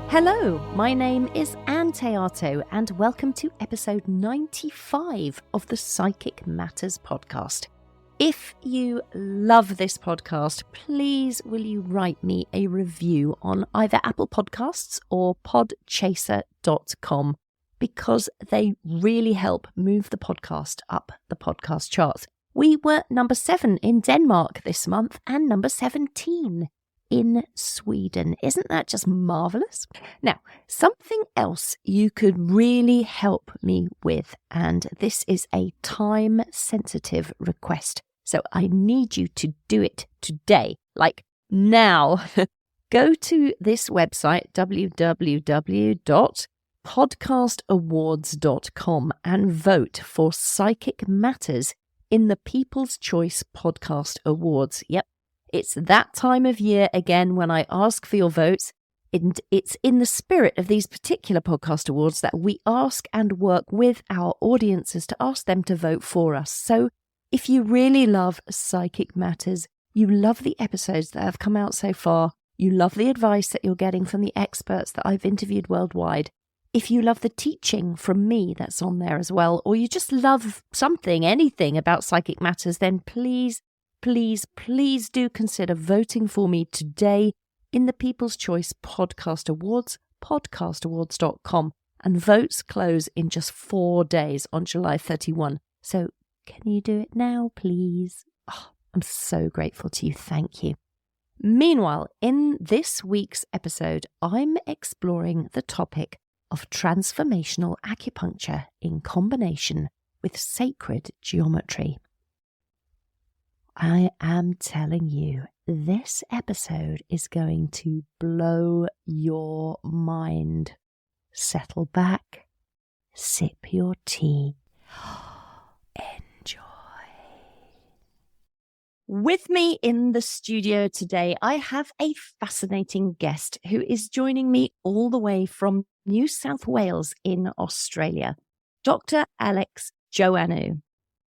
Hello, my name is Anne Teato, and welcome to episode 95 of the Psychic Matters podcast. If you love this podcast, please will you write me a review on either Apple Podcasts or podchaser.com, because they really help move the podcast up the podcast charts. We were number 7 in Denmark this month and number 17 in Sweden. Isn't that just marvellous? Now, something else you could really help me with, and this is a time-sensitive request, so I need you to do it today, like now. Go to this website, www.podcastawards.com, and vote for Psychic Matters in the People's Choice Podcast Awards. Yep. It's that time of year again when I ask for your votes. And it's in the spirit of these particular podcast awards that we ask and work with our audiences to ask them to vote for us. So if you really love Psychic Matters, you love the episodes that have come out so far, you love the advice that you're getting from the experts that I've interviewed worldwide, if you love the teaching from me that's on there as well, or you just love anything about Psychic Matters, then please do consider voting for me today in the People's Choice Podcast Awards, podcastawards.com. And votes close in just 4 days on July 31. So can you do it now, please? Oh, I'm so grateful to you. Thank you. Meanwhile, in this week's episode, I'm exploring the topic of transformational acupuncture in combination with sacred geometry. I am telling you, this episode is going to blow your mind. Settle back, sip your tea, enjoy. With me in the studio today, I have a fascinating guest who is joining me all the way from New South Wales in Australia, Dr. Alex Joannou.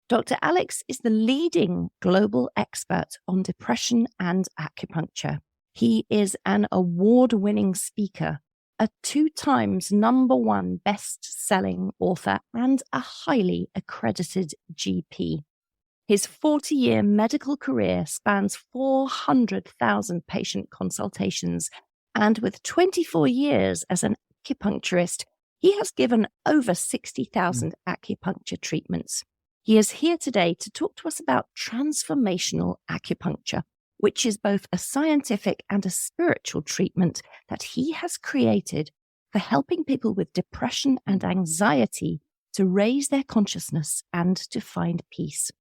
Dr. Alex is the leading global expert on depression and acupuncture. He is an award-winning speaker, a 2 times #1 best-selling author, and a highly accredited GP. His 40-year medical career spans 400,000 patient consultations, and with 24 years as an acupuncturist, he has given over 60,000 acupuncture treatments. He is here today to talk to us about transformational acupuncture, which is both a scientific and a spiritual treatment that he has created for helping people with depression and anxiety to raise their consciousness and to find peace.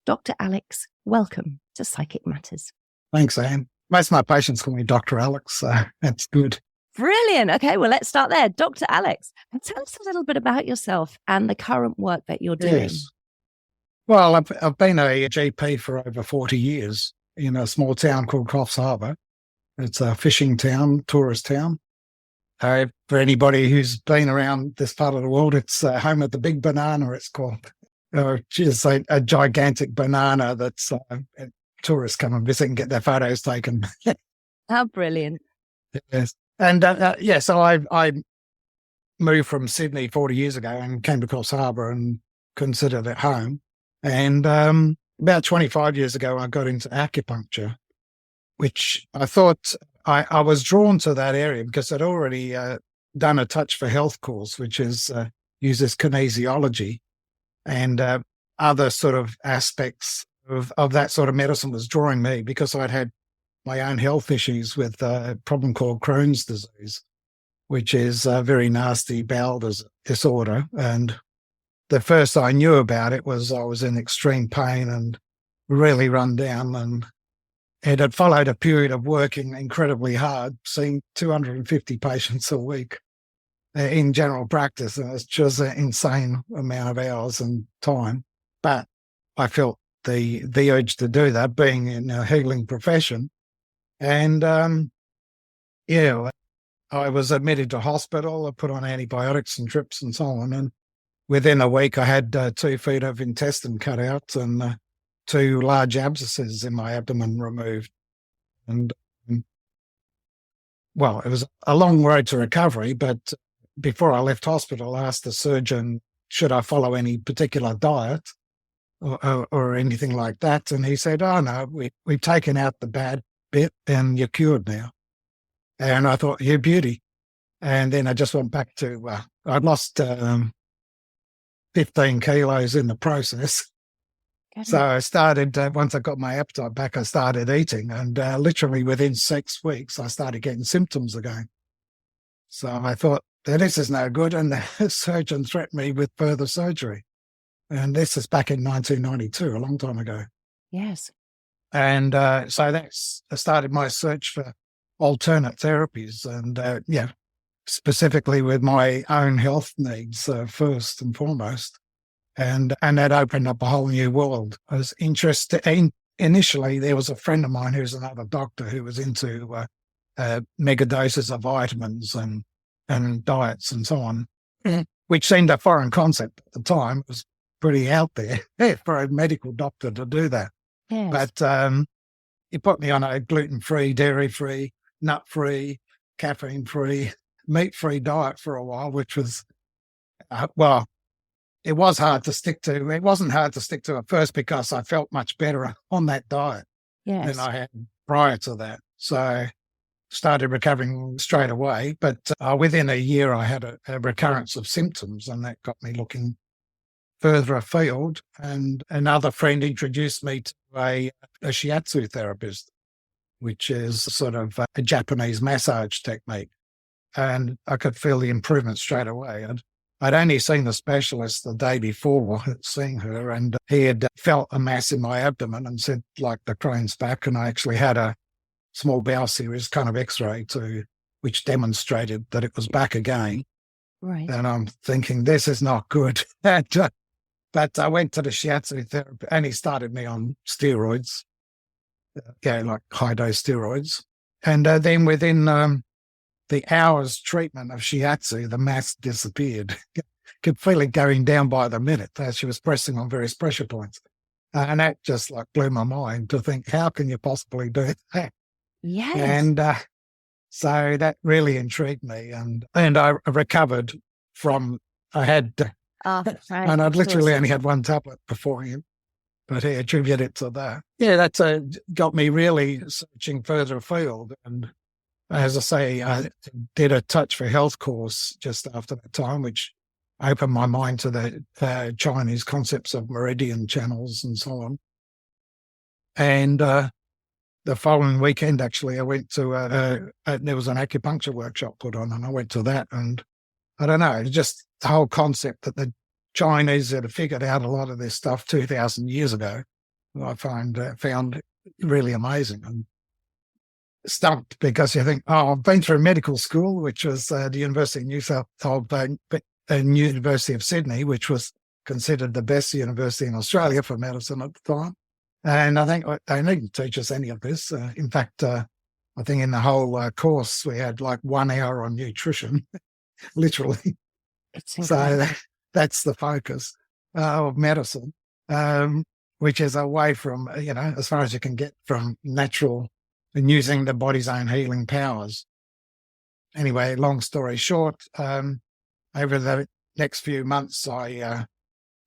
Dr. Alex, welcome to Psychic Matters. Thanks, Anne. Most of my patients call me Dr. Alex, so that's good. Brilliant. Okay, well, let's start there. Dr. Alex, tell us a little bit about yourself and the current work that you're doing. Yes. Well, I've been a GP for over 40 years in a small town called Coffs Harbour. It's a fishing town, tourist town. For anybody who's been around this part of the world, it's home of the big banana, it's called. Which is a gigantic banana that's tourists come and visit and get their photos taken. How brilliant. Yes. And so I moved from Sydney 40 years ago and came to Coffs Harbour and considered it home. And about 25 years ago, I got into acupuncture, which I thought I was drawn to that area because I'd already done a Touch for Health course, which uses kinesiology, and other sort of aspects of that sort of medicine was drawing me because I'd had my own health issues with a problem called Crohn's disease, which is a very nasty bowel disorder. And the first I knew about it was I was in extreme pain and really run down, and it had followed a period of working incredibly hard, seeing 250 patients a week in general practice. And it's just an insane amount of hours and time. But I felt the urge to do that, being in a healing profession. And I was admitted to hospital. I put on antibiotics and drips and so on. And within a week, I had 2 feet of intestine cut out and 2 large abscesses in my abdomen removed. And well, it was a long road to recovery, but before I left hospital, I asked the surgeon, should I follow any particular diet or anything like that? And he said, oh, no, we've taken out the bad bit and you're cured now. And I thought, you beauty. And then I just went back to, I'd lost 15 kilos in the process. So I started, once I got my appetite back, I started eating. And literally within 6 weeks, I started getting symptoms again. So I thought, this is no good. And the surgeon threatened me with further surgery. And this is back in 1992, a long time ago. Yes. And so I started my search for alternate therapies and, specifically with my own health needs first and foremost. And that opened up a whole new world. I was interested initially, there was a friend of mine who's another doctor who was into mega doses of vitamins and diets and so on, which seemed a foreign concept at the time. It was pretty out there for a medical doctor to do that. Yes. But he put me on a gluten-free, dairy-free, nut-free, caffeine-free, meat-free diet for a while, which was, it was hard to stick to. It wasn't hard to stick to at first because I felt much better on that diet than I had prior to that. So started recovering straight away. But within a year, I had a recurrence of symptoms, and that got me looking further afield. And another friend introduced me to a shiatsu therapist, which is sort of a Japanese massage technique. And I could feel the improvement straight away. And I'd only seen the specialist the day before seeing her, and he had felt a mass in my abdomen and said, like the Crohn's back. And I actually had a small bowel series kind of x-ray which demonstrated that it was back again. Right. And I'm thinking, this is not good. But I went to the shiatsu therapist and he started me on steroids, like high-dose steroids. And then within the hour's treatment of shiatsu, the mass disappeared. Could feel it going down by the minute as she was pressing on various pressure points. And that just like blew my mind to think, how can you possibly do that? Yes. And so that really intrigued me. And I recovered from, I had, right. and I'd literally only had one tablet beforehand, but he attributed it to that. Yeah, that's got me really searching further afield. And as I say, I did a Touch for Health course just after that time, which opened my mind to the Chinese concepts of meridian channels and so on. And the following weekend, actually, I went to there was an acupuncture workshop put on, and I went to that. And I don't know, just the whole concept that the Chinese had figured out a lot of this stuff 2,000 years ago, I found really amazing. And stumped because you think, I've been through medical school, which was the University of New South Wales, University of Sydney, which was considered the best university in Australia for medicine at the time. And I think they needn't teach us any of this. In fact, I think in the whole course, we had like 1 hour on nutrition, literally. So that's the focus of medicine, which is away from, as far as you can get from natural and using the body's own healing powers. Anyway, long story short, over the next few months, I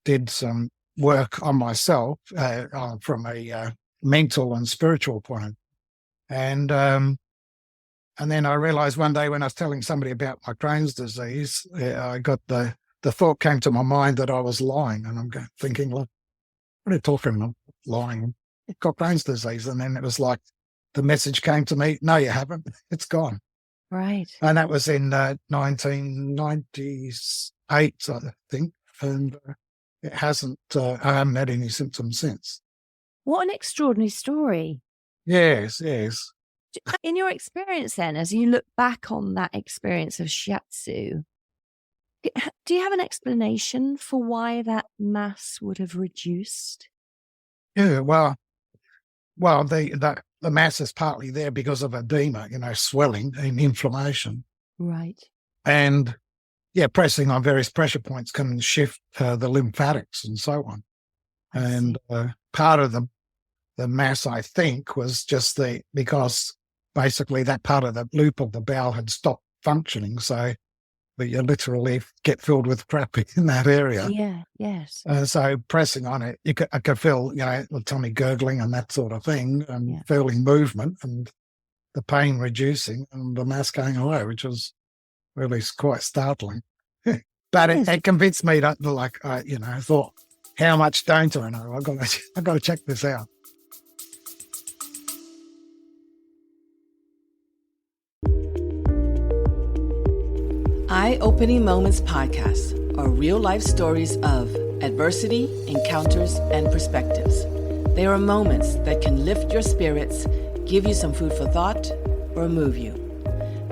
did some work on myself from a mental and spiritual point. And then I realized one day when I was telling somebody about my Crohn's disease, I got the thought came to my mind that I was lying. And I'm thinking, look, what are you talking about? Lying. I've got Crohn's disease. And then it was like, the message came to me, no, you haven't. It's gone. Right. And that was in 1998, I think. And it hasn't, I haven't had any symptoms since. What an extraordinary story. Yes. In your experience then, as you look back on that experience of shiatsu, do you have an explanation for why that mass would have reduced? Yeah, well, the mass is partly there because of edema, swelling and inflammation. Right. And pressing on various pressure points can shift the lymphatics and so on. And part of the mass, I think, was just because basically that part of the loop of the bowel had stopped functioning. So that you literally get filled with crap in that area. Yeah, yes. So pressing on it, I could feel, the tummy gurgling and that sort of thing, and feeling movement and the pain reducing and the mass going away, which was really quite startling. But it convinced me that, I thought, how much don't I know? I've got to check this out. Eye-Opening Moments podcast are real-life stories of adversity, encounters, and perspectives. They are moments that can lift your spirits, give you some food for thought, or move you.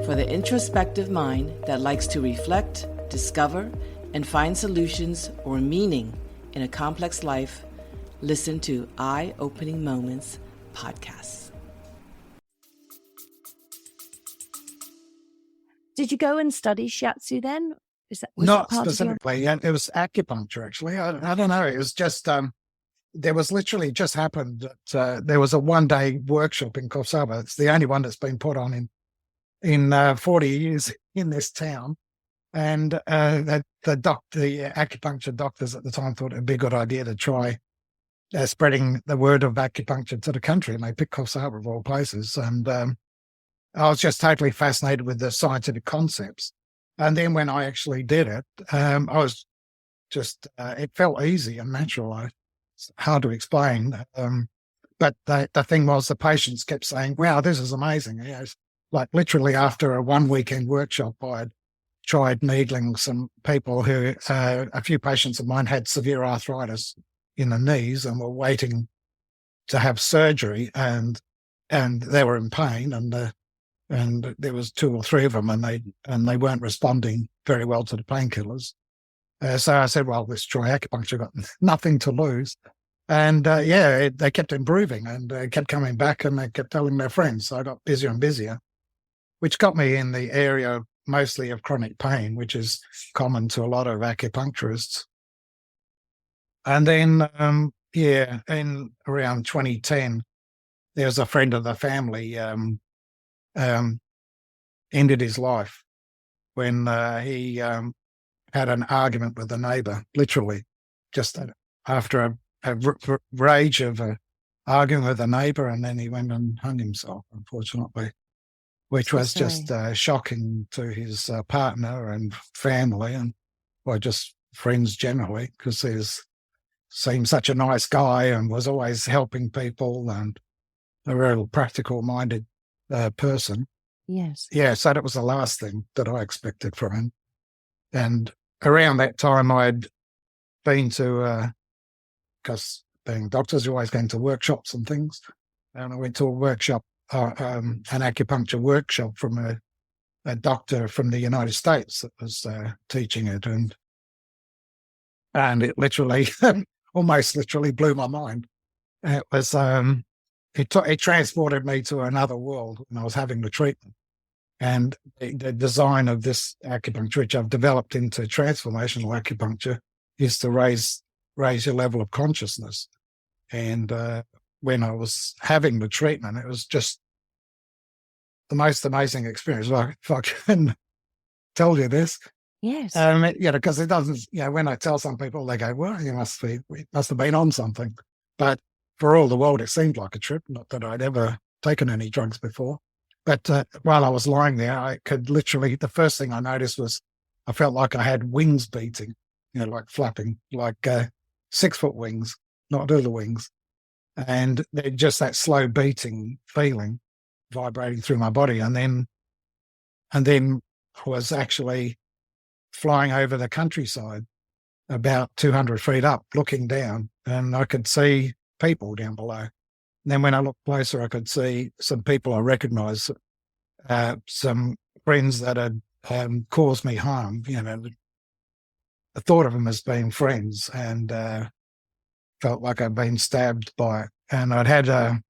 For the introspective mind that likes to reflect, discover, and find solutions or meaning in a complex life, listen to Eye-Opening Moments podcasts. Did you go and study shiatsu then? Not specifically. It was acupuncture, actually. I don't know. It was just, there was literally just happened that there was a one-day workshop in Coffs Harbour. It's the only one that's been put on in 40 years in this town. And the acupuncture doctors at the time thought it'd be a good idea to try spreading the word of acupuncture to the country. And they picked Coffs Harbour of all places. And I was just totally fascinated with the scientific concepts. And then when I actually did it, I was just, it felt easy and natural. It's hard to explain. But the thing was, the patients kept saying, wow, this is amazing. Like literally after a 1 weekend workshop, I'd tried needling some people who, a few patients of mine had severe arthritis in the knees and were waiting to have surgery, and they were in pain, and there was 2 or 3 of them, and they weren't responding very well to the painkillers. So I said, well, let's try acupuncture. Got nothing to lose. And they kept improving and kept coming back, and they kept telling their friends. So I got busier and busier, which got me in the area mostly of chronic pain, which is common to a lot of acupuncturists. And then, in around 2010, there was a friend of the family ended his life when he had an argument with a neighbour, literally, just after a rage of arguing with a neighbour, and then he went and hung himself, unfortunately, which was just shocking to his partner and family, and just friends generally, because he seemed such a nice guy and was always helping people and a real practical-minded person. Yes. Yeah, so that was the last thing that I expected from him. And around that time, I'd been to, because being doctors, you're always going to workshops and things. And I went to a workshop, an acupuncture workshop from a doctor from the United States that was teaching it. And it literally, almost literally blew my mind. It was, it transported me to another world when I was having the treatment. And the design of this acupuncture, which I've developed into transformational acupuncture, is to raise your level of consciousness. And when I was having the treatment, it was just the most amazing experience. Like, if I can tell you this. Yes. Because it doesn't, when I tell some people, they go, well, you must have been on something. But for all the world, it seemed like a trip, not that I'd ever taken any drugs before. But while I was lying there, I could literally, the first thing I noticed was I felt like I had wings beating, like flapping, like 6-foot wings, not little wings. And just that slow beating feeling vibrating through my body. And then I was actually flying over the countryside about 200 feet up, looking down, and I could see people down below. And then when I looked closer, I could see some people I recognised, some friends that had caused me harm. I thought of them as being friends, and felt like I'd been stabbed by it. And I'd had,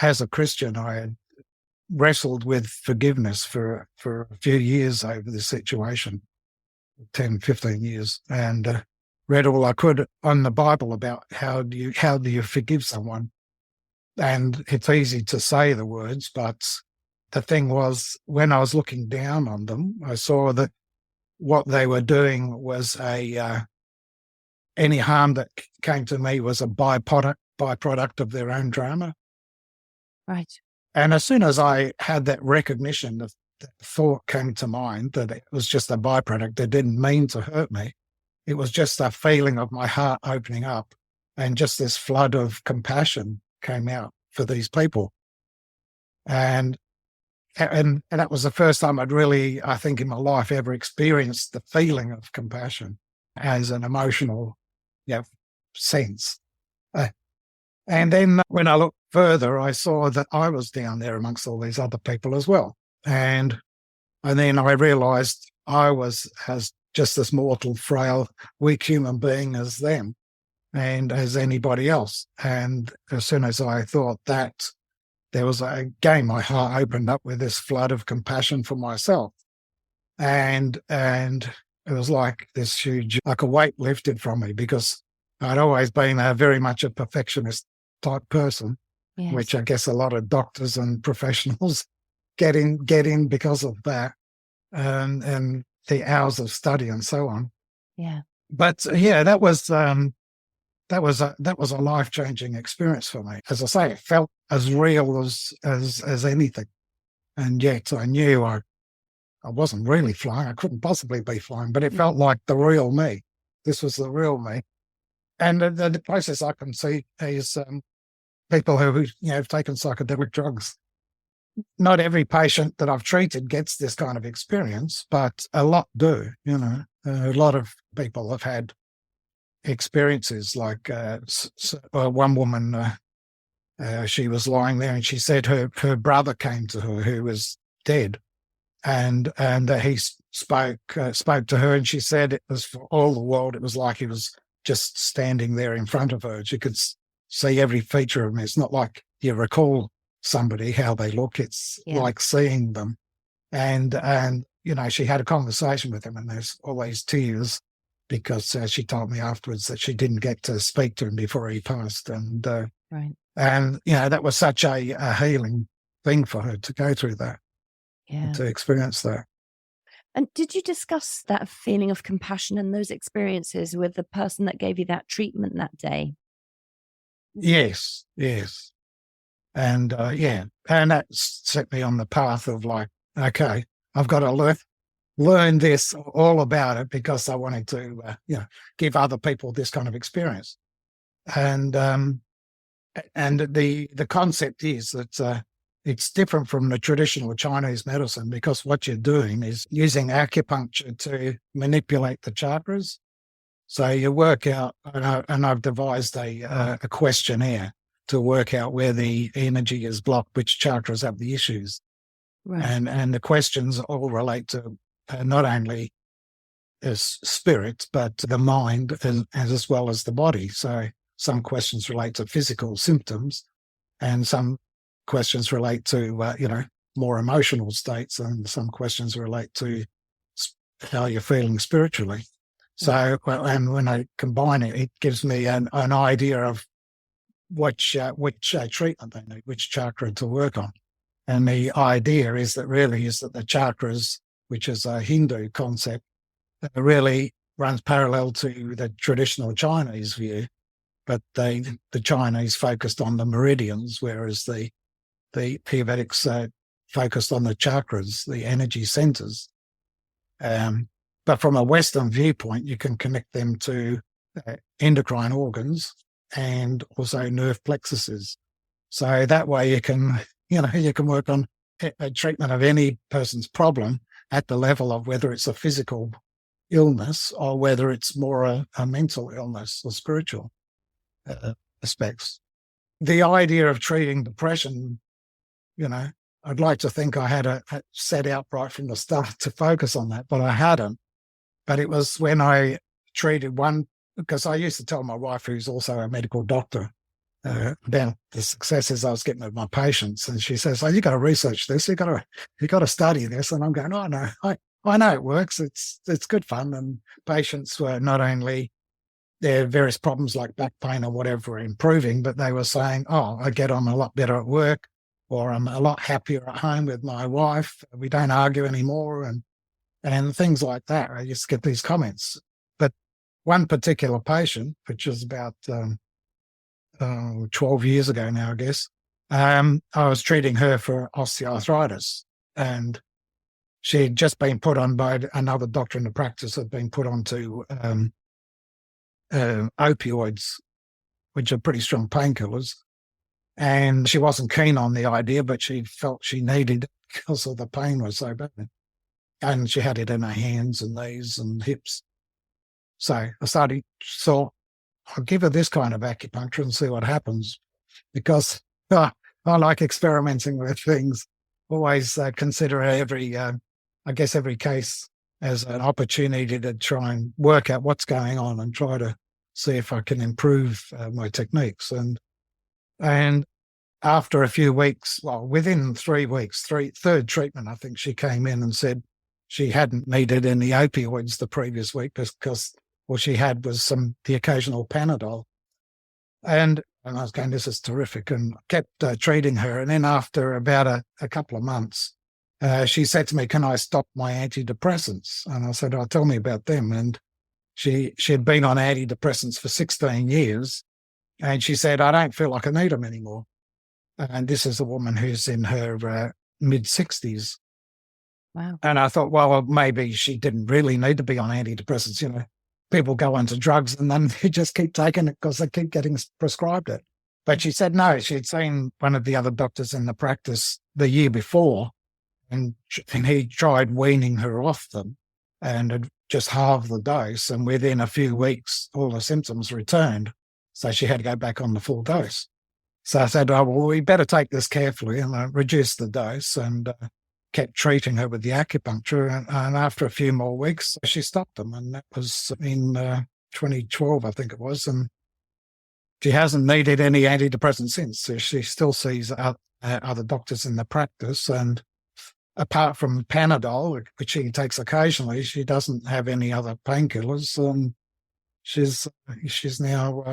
as a Christian, I had wrestled with forgiveness for a few years over this situation, 10, 15 years, and read all I could on the Bible about how do you forgive someone. And it's easy to say the words, but the thing was, when I was looking down on them, I saw that what they were doing was any harm that came to me was a byproduct of their own drama. Right. And as soon as I had that recognition, the thought came to mind that it was just a byproduct. They didn't mean to hurt me. It was just a feeling of my heart opening up, and just this flood of compassion came out for these people. And that was the first time I'd really, I think, in my life ever experienced the feeling of compassion as an emotional sense. And then when I looked further, I saw that I was down there amongst all these other people as well. And then I realized I was as just as mortal, frail, weak human being as them and as anybody else. And as soon as I thought that, there was again, my heart opened up with this flood of compassion for myself. And it was like this huge, like a weight lifted from me, because I'd always been very much a perfectionist type person, Yes. which I guess a lot of doctors and professionals get in because of that, and the hours of study and so on. Yeah. But that was a life-changing experience for me. As I say, it felt as real as anything, and yet I knew I wasn't really flying. I couldn't possibly be flying, but it felt like the real me. This was the real me. And the process I can see is people who have taken psychedelic drugs. Not every patient that I've treated gets this kind of experience, but a lot do. A lot of people have had experiences like one woman. She was lying there, and she said her brother came to her who was dead, and he spoke to her, and she said it was for all the world. It was like he was just standing there in front of her. She could see every feature of him. It's not like you recall somebody, how they look. It's like seeing them. And she had a conversation with him, and there's always tears because she told me afterwards that she didn't get to speak to him before he passed. And right. And that was such a healing thing for her to go through that, to experience that. And did you discuss that feeling of compassion and those experiences with the person that gave you that treatment that day? Yes. And and that set me on the path of like, okay, I've got to learn this all about it, because I wanted to, give other people this kind of experience. And the concept is that it's different from the traditional Chinese medicine, because what you're doing is using acupuncture to manipulate the chakras. So you work out, and I've devised a questionnaire to work out where the energy is blocked, which chakras have the issues. Right. And the questions all relate to not only as spirit, but the mind as well as the body. So some questions relate to physical symptoms, and some questions relate to, more emotional states, and some questions relate to how you're feeling spiritually. So, and when I combine it, it gives me an idea of which treatment they need, which chakra to work on. And the idea is that the chakras, which is a Hindu concept, really runs parallel to the traditional Chinese view, but the Chinese focused on the meridians, whereas the Ayurvedics focused on the chakras, the energy centers. But from a Western viewpoint, you can connect them to endocrine organs and also nerve plexuses. So that way you can work on a treatment of any person's problem at the level of whether it's a physical illness or whether it's more a mental illness or spiritual aspects. The idea of treating depression, I'd like to think I had set out right from the start to focus on that, but I hadn't. But it was when I treated one, because I used to tell my wife, who's also a medical doctor, about the successes I was getting with my patients, and she says, "Oh, you got to research this. You got to study this." And I'm going, "Oh no, I know it works. It's good fun." And patients were not only their various problems like back pain or whatever improving, but they were saying, "Oh, I get on a lot better at work. or I'm a lot happier at home with my wife. We don't argue anymore, and things like that. I just get these comments. But one particular patient, which was about 12 years ago now, I guess, I was treating her for osteoarthritis, and she had just been put on by another doctor in the practice, had been put onto opioids, which are pretty strong painkillers. And she wasn't keen on the idea, but she felt she needed it because of the pain was so bad. And she had it in her hands and knees and hips. So I thought, I'll give her this kind of acupuncture and see what happens, because I like experimenting with things. Always consider every case as an opportunity to try and work out what's going on and try to see if I can improve my techniques. And after a few weeks, well, within 3 weeks, third treatment, I think she came in and said she hadn't needed any opioids the previous week because all she had was the occasional Panadol. And I was going, this is terrific, and kept treating her. And then after about a couple of months, she said to me, can I stop my antidepressants? And I said, oh, tell me about them. And she had been on antidepressants for 16 years. And she said, I don't feel like I need them anymore. And this is a woman who's in her mid-60s. Wow. And I thought, well, maybe she didn't really need to be on antidepressants. You know, people go onto drugs and then they just keep taking it because they keep getting prescribed it. But she said no, she'd seen one of the other doctors in the practice the year before, and he tried weaning her off them and had just halved the dose. And within a few weeks, all the symptoms returned. So she had to go back on the full dose. So I said, oh, well, we better take this carefully. And I reduced the dose and kept treating her with the acupuncture. And after a few more weeks, she stopped them. And that was in 2012, I think it was. And she hasn't needed any antidepressants since. So she still sees other doctors in the practice. And apart from Panadol, which she takes occasionally, she doesn't have any other painkillers. And she's now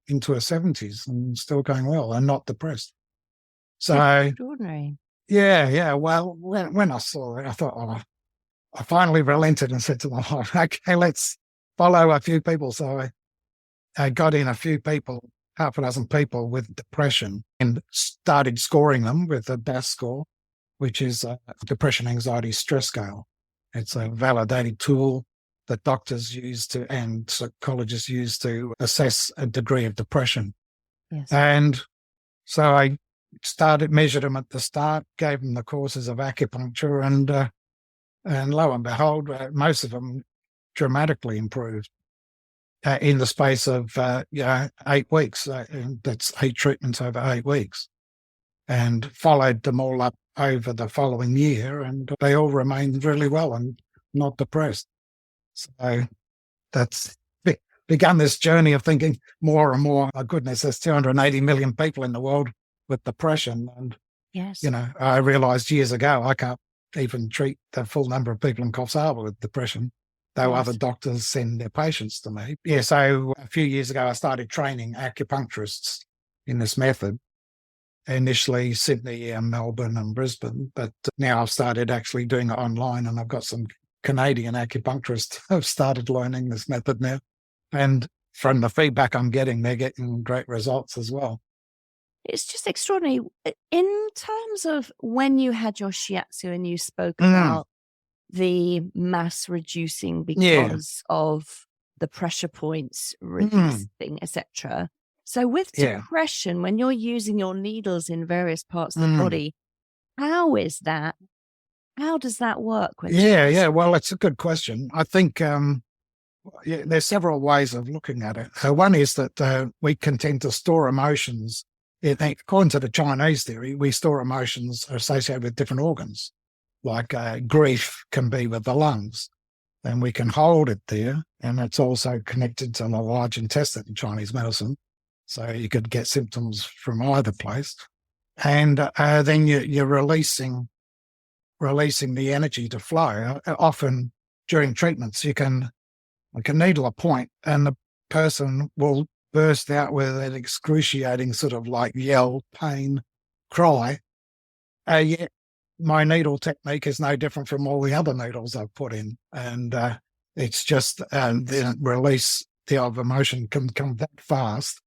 into her 70s and still going well and not depressed. So extraordinary. Yeah. Well, when I saw it, I thought, I finally relented and said to my wife, okay, let's follow a few people. So I got in a few people, half a dozen people with depression, and started scoring them with a DAS score, which is a depression anxiety stress scale. It's a validated tool that doctors use and psychologists use to assess a degree of depression. Yes. And so I measured them at the start, gave them the courses of acupuncture, and lo and behold, most of them dramatically improved in the space of 8 weeks. That's 8 treatments over 8 weeks, and followed them all up over the following year, and they all remained really well and not depressed. So that's begun this journey of thinking more and more, oh goodness, there's 280 million people in the world with depression. And, yes, I realized years ago, I can't even treat the full number of people in Coffs Harbour with depression, though other doctors send their patients to me. Yeah, so a few years ago, I started training acupuncturists in this method. Initially Sydney, Melbourne and Brisbane, but now I've started actually doing it online, and I've got some Canadian acupuncturists who've started learning this method now. And from the feedback I'm getting, they're getting great results as well. It's just extraordinary. In terms of when you had your shiatsu and you spoke about the mass reducing because of the pressure points releasing, etc. So with depression, when you're using your needles in various parts of the body, how is that? How does that work? Well, it's a good question. I think there's several ways of looking at it. One is that we can tend to store emotions. According to the Chinese theory, we store emotions associated with different organs. Like grief can be with the lungs, and we can hold it there. And it's also connected to the large intestine in Chinese medicine. So you could get symptoms from either place. And then you're releasing the energy to flow. Often during treatments, you can needle a point and the person will burst out with an excruciating sort of like yell, pain, cry. Yeah, my needle technique is no different from all the other needles I've put in. And it's just the release of emotion can come that fast.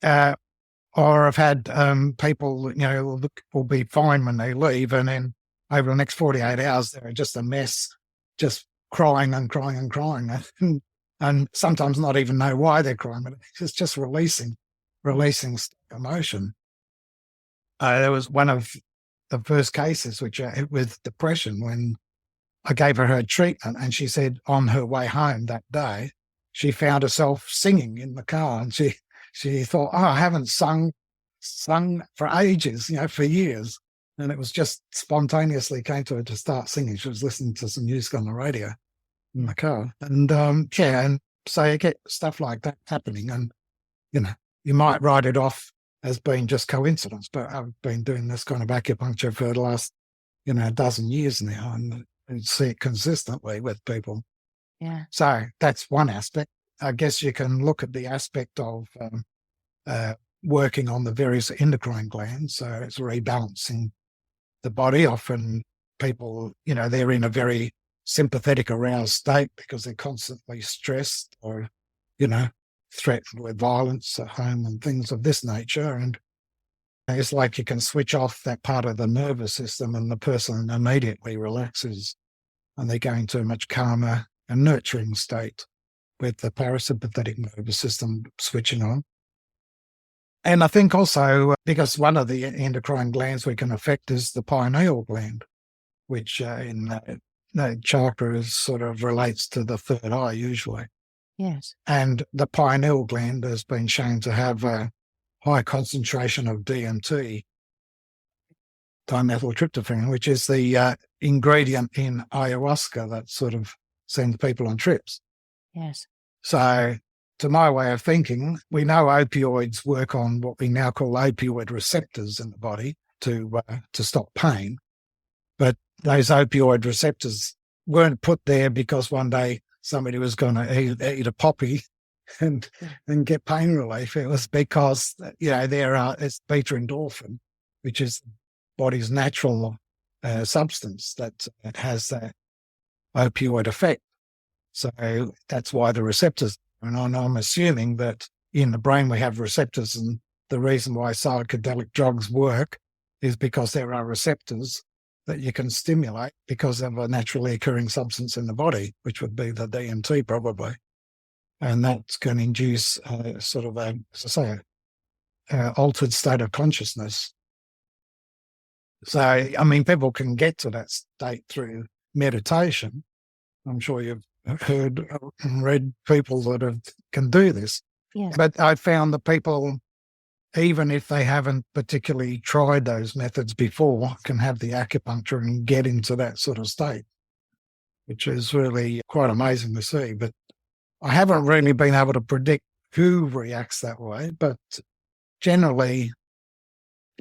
Or I've had people, will be fine when they leave, and then over the next 48 hours, they're just a mess, just crying and crying and crying. And sometimes not even know why they're crying, but it's just releasing emotion. There was one of the first cases with depression when I gave her treatment, and she said on her way home that day, she found herself singing in the car, and she thought, oh, I haven't sung for ages, for years. And it was just spontaneously came to her to start singing. She was listening to some music on the radio in the car. And and so you get stuff like that happening. And, you might write it off as being just coincidence, but I've been doing this kind of acupuncture for the last, a dozen years now, and see it consistently with people. Yeah. So that's one aspect. I guess you can look at the aspect of working on the various endocrine glands. So it's rebalancing the body. Often people, they're in a very sympathetic aroused state because they're constantly stressed or, threatened with violence at home and things of this nature. And it's like you can switch off that part of the nervous system and the person immediately relaxes and they go into a much calmer and nurturing state with the parasympathetic nervous system switching on. And I think also because one of the endocrine glands we can affect is the pineal gland, which in the chakra sort of relates to the third eye usually. Yes. And the pineal gland has been shown to have a high concentration of DMT, dimethyltryptophan, which is the ingredient in ayahuasca that sort of sends people on trips. Yes. So to my way of thinking, we know opioids work on what we now call opioid receptors in the body to stop pain. But those opioid receptors weren't put there because one day somebody was going to eat a poppy and get pain relief. It was because, it's beta endorphin, which is the body's natural substance that has that opioid effect. So that's why the receptors, and I'm assuming that in the brain we have receptors, and the reason why psychedelic drugs work is because there are receptors that you can stimulate because of a naturally occurring substance in the body, which would be the DMT probably. And that can induce sort of altered state of consciousness. So, people can get to that state through meditation. I'm sure you've heard and read people that can do this. Yes. But I found that people, even if they haven't particularly tried those methods before, can have the acupuncture and get into that sort of state, which is really quite amazing to see. But I haven't really been able to predict who reacts that way. But generally,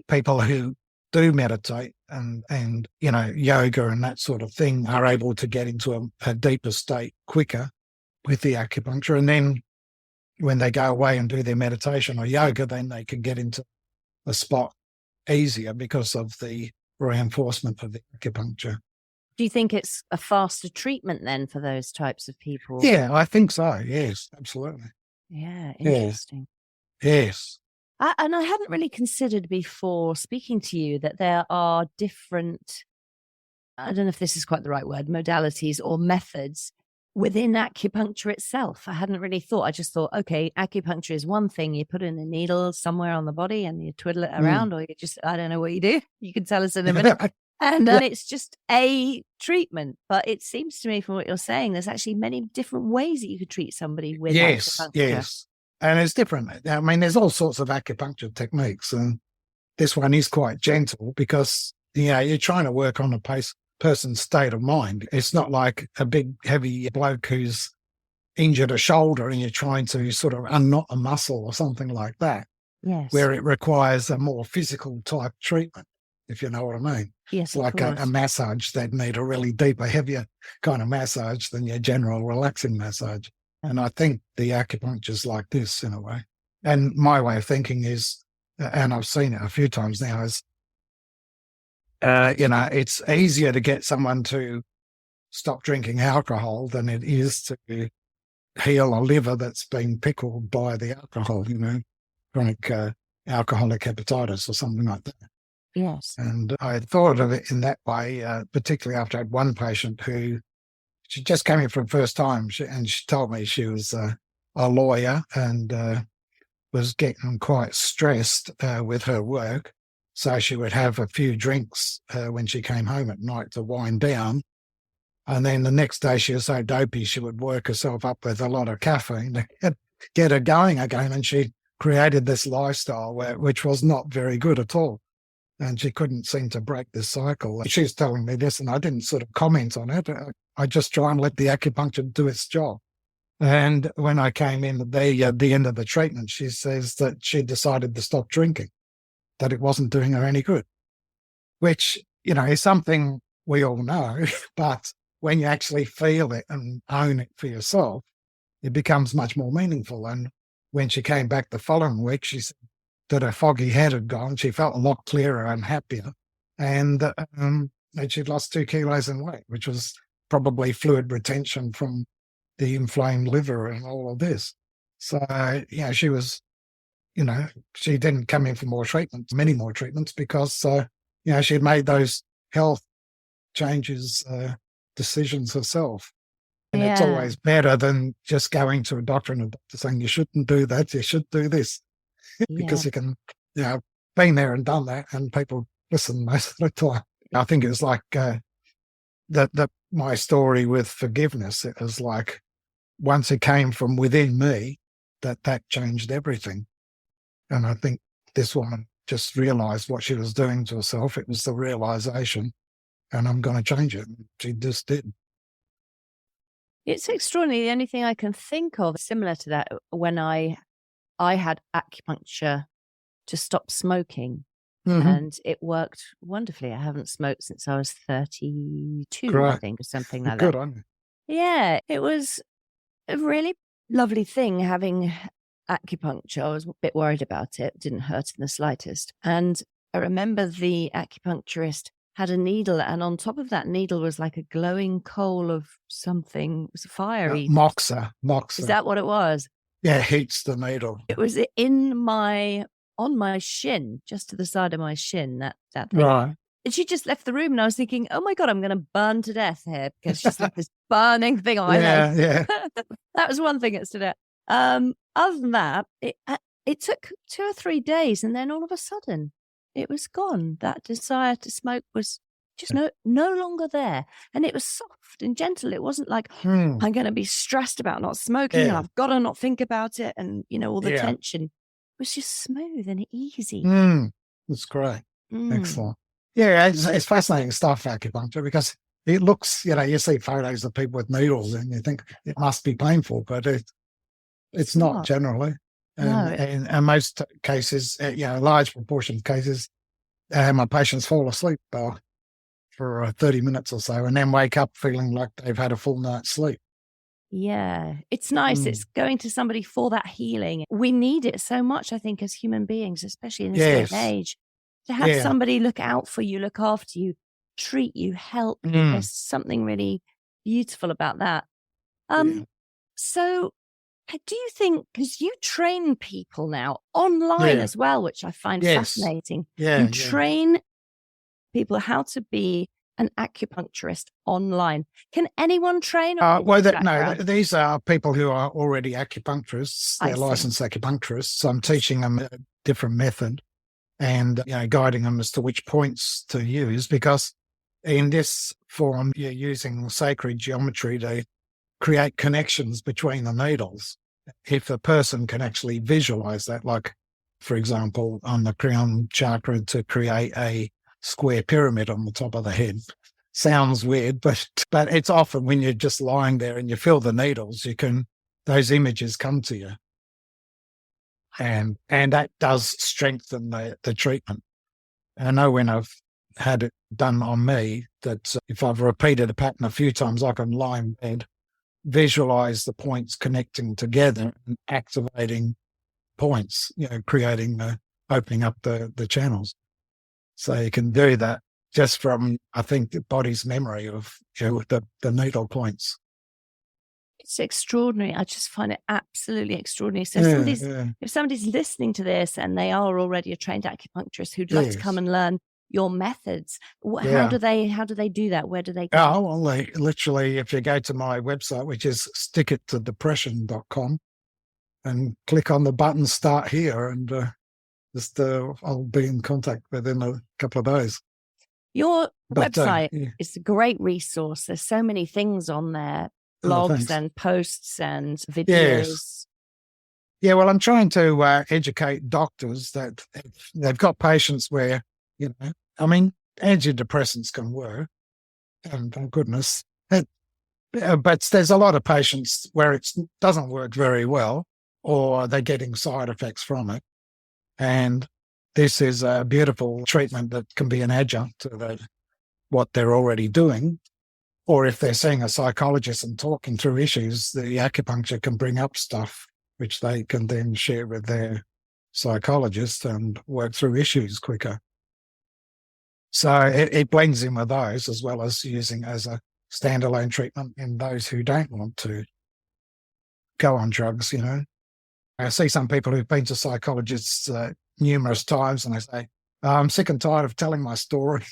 people who do meditate and yoga and that sort of thing are able to get into a deeper state quicker with the acupuncture. And then when they go away and do their meditation or yoga, then they can get into a spot easier because of the reinforcement of the acupuncture. Do you think it's a faster treatment then for those types of people? Yeah, I think so. Yes, absolutely. Yeah, interesting. Yes. And I hadn't really considered before speaking to you that there are different, I don't know if this is quite the right word, modalities or methods within acupuncture itself. I hadn't really thought. I just thought, okay, acupuncture is one thing. You put in a needle somewhere on the body and you twiddle it around, or you just, I don't know what you do. You can tell us in a minute. And then it's just a treatment. But it seems to me from what you're saying, there's actually many different ways that you could treat somebody with acupuncture. Yes. And it's different. There's all sorts of acupuncture techniques, and this one is quite gentle because, you're trying to work on a person's state of mind. It's not like a big, heavy bloke who's injured a shoulder and you're trying to sort of unknot a muscle or something like that. Yes. Where it requires a more physical type treatment, if you know what I mean. Yes, It's like a massage. They'd need a really deeper, heavier kind of massage than your general relaxing massage. And I think the acupuncture's like this in a way. And my way of thinking is, and I've seen it a few times now, is it's easier to get someone to stop drinking alcohol than it is to heal a liver that's been pickled by the alcohol, chronic alcoholic hepatitis or something like that. Yes. And I thought of it in that way, particularly after I had one patient who, she just came in for the first time, and she told me she was a lawyer and was getting quite stressed with her work. So she would have a few drinks when she came home at night to wind down. And then the next day she was so dopey, she would work herself up with a lot of caffeine to get her going again. And she created this lifestyle which was not very good at all. And she couldn't seem to break this cycle. She was telling me this, and I didn't sort of comment on it. I just try and let the acupuncture do its job. And when I came in at the end of the treatment, she says that she decided to stop drinking, that it wasn't doing her any good, which, is something we all know. But when you actually feel it and own it for yourself, it becomes much more meaningful. And when she came back the following week, she said that her foggy head had gone. She felt a lot clearer and happier. And she'd lost 2 kilos in weight, which was probably fluid retention from the inflamed liver and all of this. So, she was, she didn't come in for many more treatments, because, she had made those health changes, decisions herself. And it's always better than just going to a doctor and a doctor saying, you shouldn't do that, you should do this. Because you can, been there and done that, and people listen most of the time. I think it was like my story with forgiveness. It was like, once it came from within me, that changed everything. And I think this woman just realized what she was doing to herself. It was the realization, and I'm going to change it. She just did. It's extraordinary. The only thing I can think of similar to that, when I had acupuncture to stop smoking, and it worked wonderfully. I haven't smoked since I was 32, Great. I think, or something like Good that. on you. Yeah, it was a really lovely thing having acupuncture. I was a bit worried about it. It didn't hurt in the slightest. And I remember the acupuncturist had a needle, and on top of that needle was like a glowing coal of something. It was fiery. Moxa. Is that what it was? Yeah, heats the needle. It was on my shin, just to the side of my shin, that thing. Right. And she just left the room, and I was thinking, oh my God, I'm going to burn to death here, because she's like this burning thing on my leg. Yeah. That was one thing that stood out. Other than that, it took 2 or 3 days, and then all of a sudden it was gone. That desire to smoke was just no longer there. And it was soft and gentle. It wasn't like, I'm going to be stressed about not smoking, and I've got to not think about it, and, all the tension. It was just smooth and easy. That's great. Excellent. Yeah, it's fascinating stuff, acupuncture, because it looks, you see photos of people with needles and you think it must be painful, but it's not generally. And in most cases, a large proportion of cases, my patients fall asleep for 30 minutes or so, and then wake up feeling like they've had a full night's sleep. Yeah, it's nice. It's going to somebody for that healing. We need it so much, I think, as human beings, especially in this day and age, to have somebody look out for you, look after you, treat you, help you. There's something really beautiful about that. So do you think, because you train people now online as well, which I find fascinating. You train people how to be an acupuncturist online. Can anyone train? These are people who are already acupuncturists. They're licensed acupuncturists. So I'm teaching them a different method and guiding them as to which points to use, because in this form, you're using sacred geometry to create connections between the needles. If a person can actually visualize that, like, for example, on the crown chakra, to create a square pyramid on the top of the head. Sounds weird, but it's often when you're just lying there and you feel the needles, those images come to you. And that does strengthen the treatment. I know when I've had it done on me, that if I've repeated a pattern a few times, I can lie in bed, visualize the points connecting together and activating points, creating opening up the channels. So you can do that just from, I think, the body's memory of the needle points. It's extraordinary. I just find it absolutely extraordinary. So if somebody's listening to this and they are already a trained acupuncturist who'd like to come and learn your methods, how do they do that? Where do they go? Oh, well, they literally, if you go to my website, which is stickittodepression.com, and click on the button Start Here, and I'll be in contact within a couple of days. Your website is a great resource. There's so many things on there, blogs and posts and videos. Yes. Yeah, well, I'm trying to educate doctors that they've got patients where, antidepressants can work, and thank goodness. But there's a lot of patients where it doesn't work very well, or they're getting side effects from it. And this is a beautiful treatment that can be an adjunct to what they're already doing. Or if they're seeing a psychologist and talking through issues, the acupuncture can bring up stuff which they can then share with their psychologist and work through issues quicker. So it blends in with those, as well as using as a standalone treatment in those who don't want to go on drugs, I see some people who've been to psychologists numerous times, and they say, I'm sick and tired of telling my story,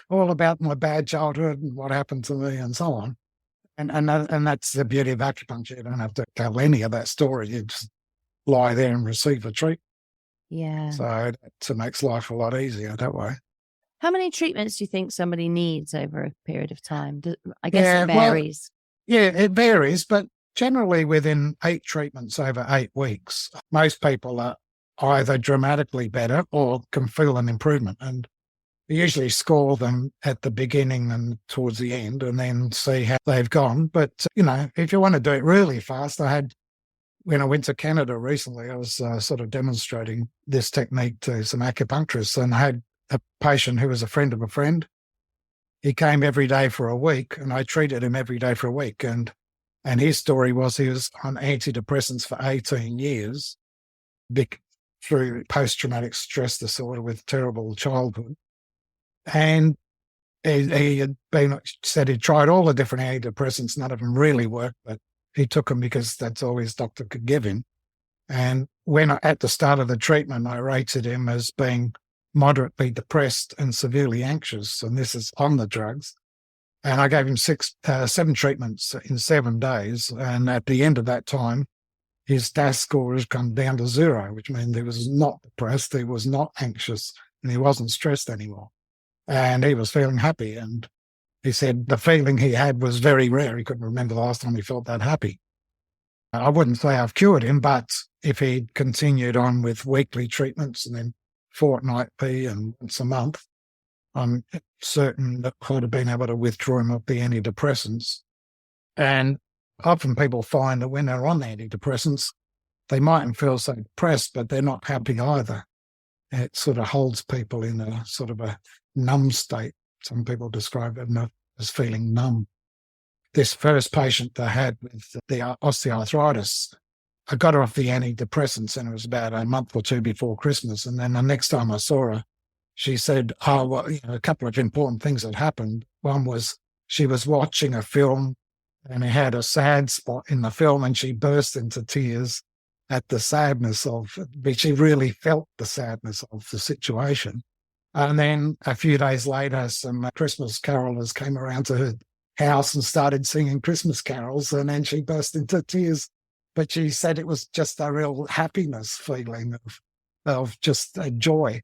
all about my bad childhood and what happened to me and so on. And that's the beauty of acupuncture. You don't have to tell any of that story. You just lie there and receive a treatment. Yeah. So that makes life a lot easier that way. How many treatments do you think somebody needs over a period of time? I guess it varies. It varies, but generally within 8 treatments over 8 weeks, most people are either dramatically better or can feel an improvement. And we usually score them at the beginning and towards the end and then see how they've gone. But, if you want to do it really fast, when I went to Canada recently, I was sort of demonstrating this technique to some acupuncturists, and I had a patient who was a friend of a friend. He came every day for a week, and I treated him every day for a week. And his story was he was on antidepressants for 18 years through post-traumatic stress disorder with terrible childhood. And he said he'd tried all the different antidepressants, none of them really worked, but he took them because that's all his doctor could give him. And at the start of the treatment, I rated him as being moderately depressed and severely anxious, and this is on the drugs. And I gave him 7 treatments in 7 days. And at the end of that time, his DAS score has come down to 0, which means he was not depressed, he was not anxious, and he wasn't stressed anymore. And he was feeling happy. And he said the feeling he had was very rare. He couldn't remember the last time he felt that happy. I wouldn't say I've cured him, but if he'd continued on with weekly treatments and then fortnightly and once a month, I'm certain that I'd have been able to withdraw him of the antidepressants. And often people find that when they're on antidepressants, they mightn't feel so depressed, but they're not happy either. It sort of holds people in a sort of a numb state. Some people describe it as feeling numb. This first patient I had with the osteoarthritis, I got her off the antidepressants, and it was about a month or 2 before Christmas. And then the next time I saw her, she said, a couple of important things had happened. One was she was watching a film and it had a sad spot in the film, and she burst into tears at the sadness but she really felt the sadness of the situation. And then a few days later, some Christmas carolers came around to her house and started singing Christmas carols, and then she burst into tears. But she said it was just a real happiness feeling of just a joy.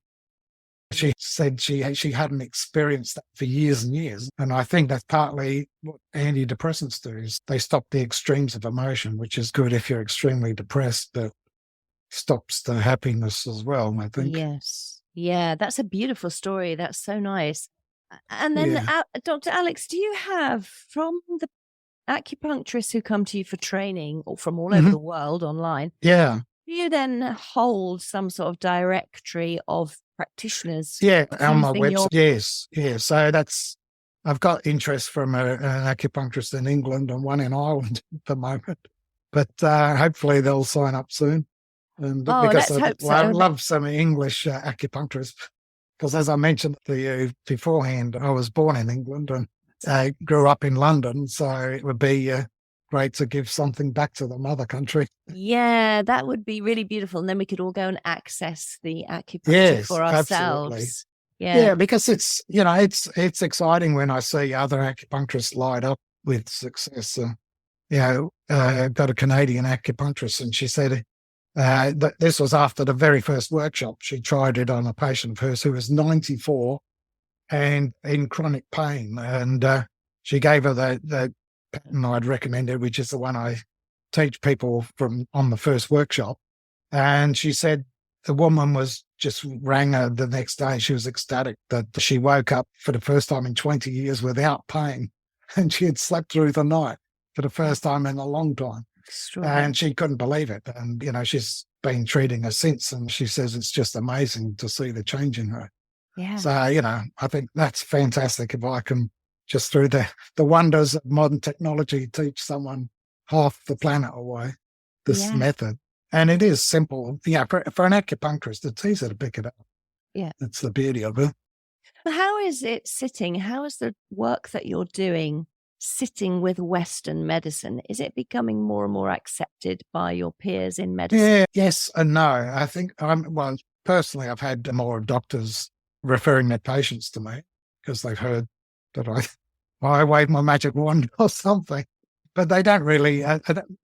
She said she hadn't experienced that for years and years. And I think that's partly what antidepressants do, is they stop the extremes of emotion, which is good if you're extremely depressed, but stops the happiness as well, I think. Yes. Yeah, that's a beautiful story. That's so nice. And then, Dr. Alex, do you have, from the acupuncturists who come to you for training or from all over the world online, do you then hold some sort of directory of practitioners? Yeah, on my website. Yes. So I've got interest from an acupuncturist in England and one in Ireland at the moment, but hopefully they'll sign up soon. And let's hope so. I love some English acupuncturists. because as I mentioned to you beforehand, I was born in England and grew up in London. So it would be great to give something back to the mother country. Yeah, that would be really beautiful. And then we could all go and access the acupuncture for ourselves. Absolutely. Yeah. Yeah, because it's, it's exciting when I see other acupuncturists light up with success. Got a Canadian acupuncturist, and she said that this was after the very first workshop. She tried it on a patient of hers who was 94 and in chronic pain. And she gave her the pattern I'd recommended, which is the one I teach people from on the first workshop. And she said the woman was just rang her the next day. She was ecstatic that she woke up for the first time in 20 years without pain. And she had slept through the night for the first time in a long time. And she couldn't believe it. And, she's been treating her since. And she says it's just amazing to see the change in her. Yeah. So, I think that's fantastic if I can just through the wonders of modern technology teach someone half the planet away this method. And it is simple. Yeah, for an acupuncturist, it's easy to pick it up. Yeah. That's the beauty of it. How is it sitting? How is the work that you're doing sitting with Western medicine? Is it becoming more and more accepted by your peers in medicine? Yeah, yes and no. I think personally, I've had more doctors referring their patients to me because they've heard that I wave my magic wand or something. But they don't really,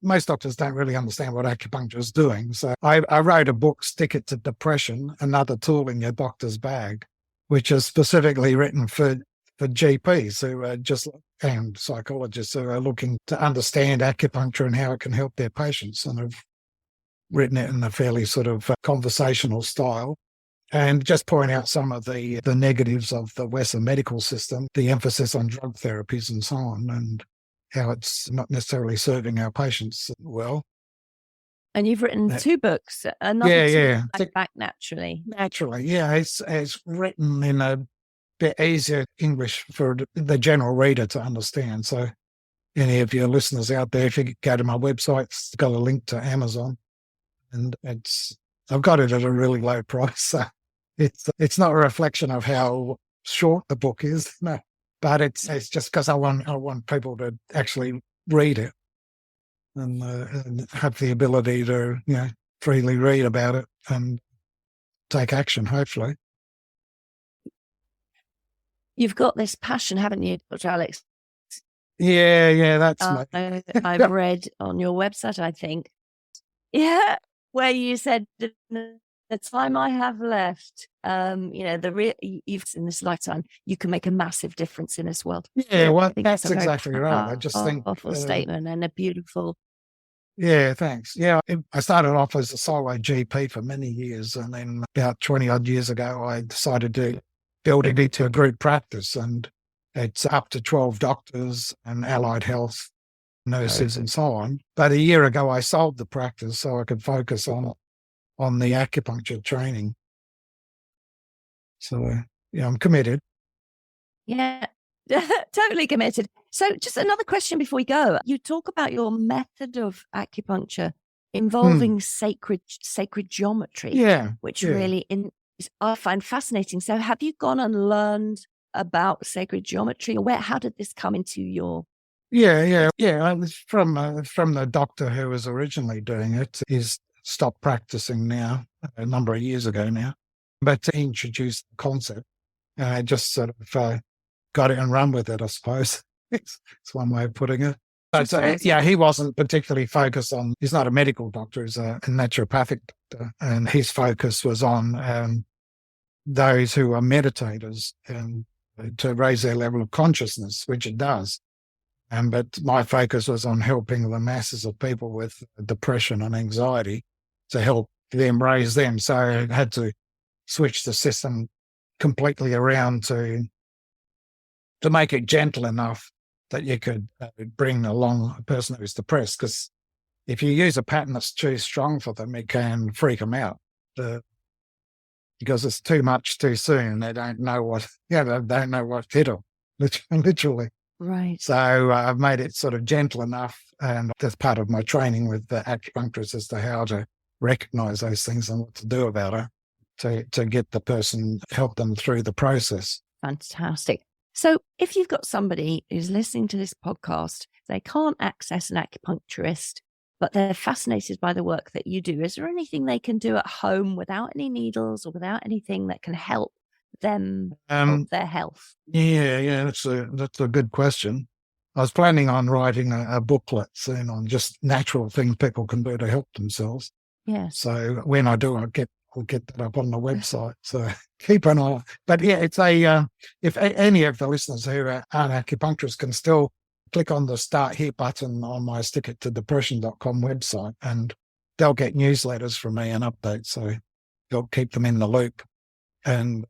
most doctors don't really understand what acupuncture is doing. So I wrote a book, Stick It to Depression, Another Tool in Your Doctor's Bag, which is specifically written for GPs who are and psychologists who are looking to understand acupuncture and how it can help their patients. And I've written it in a fairly sort of conversational style and just point out some of the negatives of the Western medical system, the emphasis on drug therapies and so on, and how it's not necessarily serving our patients well. And you've written 2 books. Another back naturally. Naturally, yeah. It's written in a bit easier English for the general reader to understand. So any of your listeners out there, if you go to my website, it's got a link to Amazon. And I've got it at a really low price. So it's not a reflection of how short the book is. No. But it's just because I want people to actually read it and have the ability to freely read about it and take action. Hopefully, you've got this passion, haven't you, Dr. Alex? Yeah, that's I've read on your website, I think. Yeah, where you said the time I have left, you've in this lifetime, you can make a massive difference in this world. Yeah, well, that's exactly right. I just think powerful statement and a beautiful. Yeah, thanks. Yeah, I started off as a solo GP for many years, and then about 20 odd years ago, I decided to build it into a group practice, and it's up to 12 doctors and allied health nurses and so on. But a year ago, I sold the practice so I could focus on the acupuncture training. So, I'm committed. Yeah, totally committed. So just another question before we go. You talk about your method of acupuncture involving sacred geometry, which really I find fascinating. So have you gone and learned about sacred geometry, or how did this come into your... Yeah. I was from the doctor who was originally doing it. He's stopped practicing now, a number of years ago now, but he introduced the concept. I just sort of got it and run with it, I suppose. It's one way of putting it. But he wasn't particularly focused on, he's not a medical doctor, he's a naturopathic doctor. And his focus was on those who are meditators and to raise their level of consciousness, which it does. But my focus was on helping the masses of people with depression and anxiety to help them raise them. So I had to switch the system completely around to make it gentle enough that you could bring along a person who's depressed. Because if you use a pattern that's too strong for them, it can freak them out because it's too much too soon. They don't know what hit them, literally. Right. So I've made it sort of gentle enough, and that's part of my training with the acupuncturists as to how to recognize those things and what to do about it to get the person, help them through the process. Fantastic. So if you've got somebody who's listening to this podcast, they can't access an acupuncturist, but they're fascinated by the work that you do, is there anything they can do at home without any needles or without anything that can help them help their health? Yeah, that's a good question. I was planning on writing a booklet soon on just natural things people can do to help themselves. Yes. So when I do, I'll get that up on the website. So keep an eye. But yeah, it's if any of the listeners who aren't acupuncturists can still click on the Start Here button on my Stick It to Depression.com website, and they'll get newsletters from me and updates. So they'll keep them in the loop. And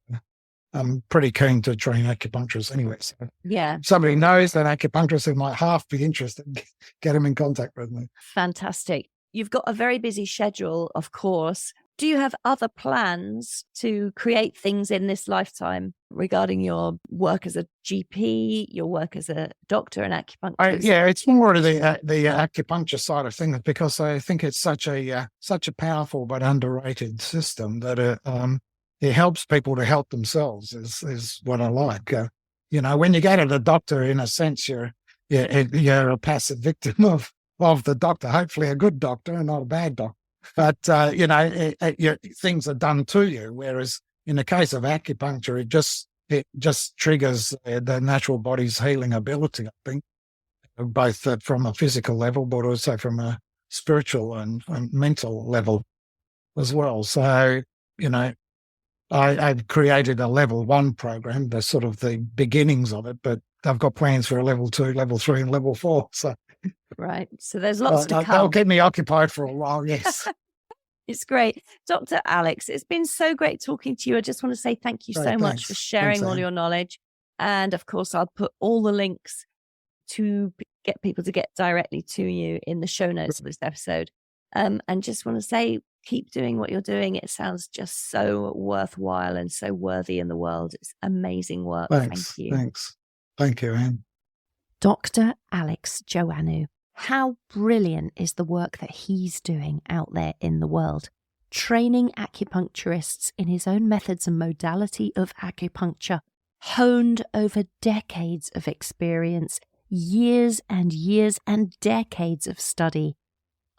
I'm pretty keen to train acupuncturists anyway. So yeah. If somebody knows an acupuncturist who might half be interested, get them in contact with me. Fantastic. You've got a very busy schedule, of course. Do you have other plans to create things in this lifetime regarding your work as a GP, your work as a doctor and acupuncturist? Yeah, it's more of the acupuncture side of things, because I think it's such a powerful but underrated system that it helps people to help themselves is what I like. When you go to the doctor, in a sense, you're a passive victim of the doctor, hopefully a good doctor and not a bad doctor. But, things are done to you. Whereas in the case of acupuncture, it just triggers the natural body's healing ability, I think, both from a physical level, but also from a spiritual and mental level as well. So, I've created a level 1 program, the sort of the beginnings of it, but I've got plans for a level 2, level 3, and level 4. So. Right. So there's lots to come. That'll keep me occupied for a while, yes. It's great. Dr. Alex, it's been so great talking to you. I just want to say thank you so much for sharing all your knowledge. And of course, I'll put all the links to get people to get directly to you in the show notes of this episode. And just want to say, keep doing what you're doing. It sounds just so worthwhile and so worthy in the world. It's amazing work. Thanks. Thank you. Thanks. Thank you, Anne. Dr. Alex Joannou. How brilliant is the work that he's doing out there in the world, training acupuncturists in his own methods and modality of acupuncture, honed over decades of experience, years and years and decades of study.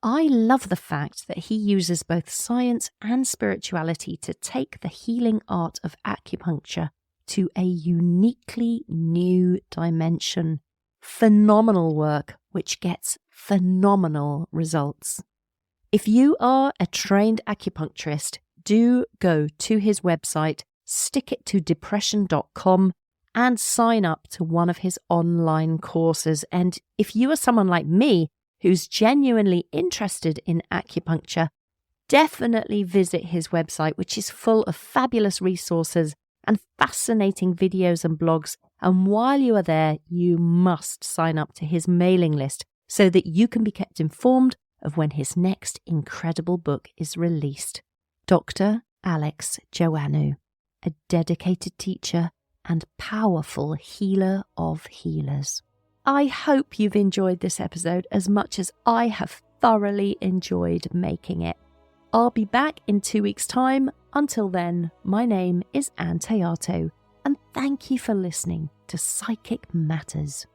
I love the fact that he uses both science and spirituality to take the healing art of acupuncture to a uniquely new dimension. Phenomenal work, which gets phenomenal results. If you are a trained acupuncturist, do go to his website, stickittodepression.com, and sign up to one of his online courses. And if you are someone like me who's genuinely interested in acupuncture, definitely visit his website, which is full of fabulous resources and fascinating videos and blogs. And while you are there, you must sign up to his mailing list so that you can be kept informed of when his next incredible book is released. Dr. Alex Joannou, a dedicated teacher and powerful healer of healers. I hope you've enjoyed this episode as much as I have thoroughly enjoyed making it. I'll be back in 2 weeks' time. Until then, my name is Anne Teato, and thank you for listening to Psychic Matters.